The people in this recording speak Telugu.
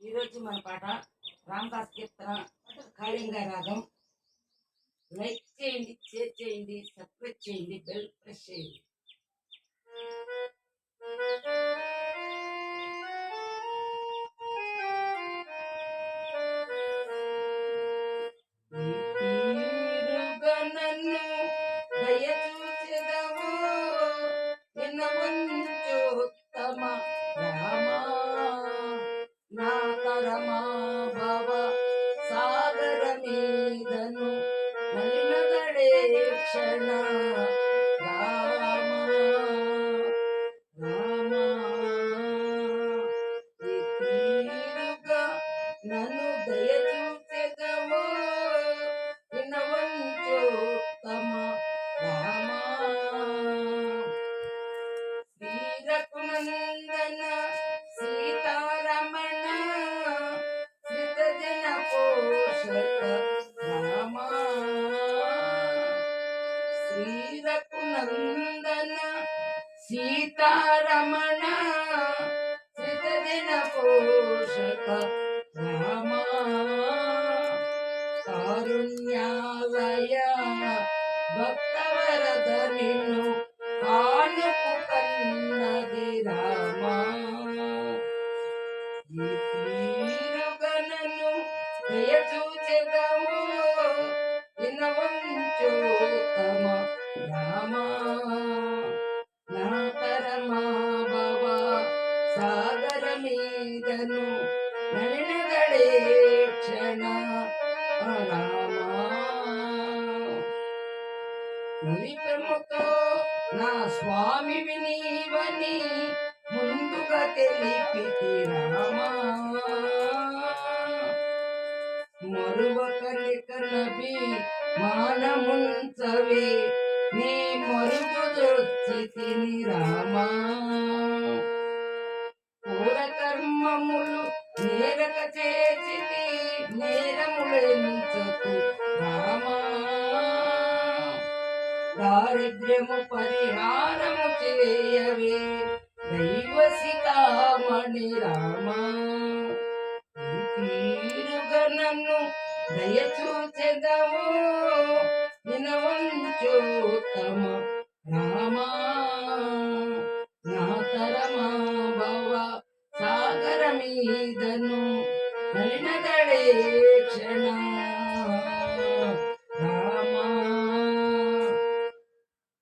ఈరోజు మన పాట రామదాస్ కీర్తన కాళింగ రాగం. లైక్ చేయండి, షేర్ చేయండి, సబ్స్క్రైబ్ చేయండి, బెల్ ప్రెస్ చేయండి. సాగర మీదను నలినగడే క్షణ రామ రామ తీరుగా నన్ను దయచూచెదవో వినవంచోత్తమ రామ శ్రీరఘునందన సీతారమణ శ్రీతజన పోషక రామ శ్రీరఘునందన సీతారమణ శ్రీతజన పోషక రామ కారుణ్యాలయ భక్తవరద నిన్ను కానుకు కన్నది రామ తీరుగనను దయచూచెదవు వినవంచోత్తమ రామ నా పరమా భవ సాగర మీదను నలినగడే క్షణ రామ మురిపెముతో నా స్వామి నీవని ముందుగా తెలిపితి రామ మరువకలిక నబి మానముంచవి నీ మరుగుదొచ్చితిని రామ పూరకర్మములు నేరక చేసితి నేరములెంచకు రామ దారిద్ర్యము పరిహారము చేయవే దైవశిఖామణి రామ తీరుగా నన్ను దయచూచెదవు వినవంచోత్తమ రామ నా తరమా భవ సాగర మీదను నలినగడే క్షణ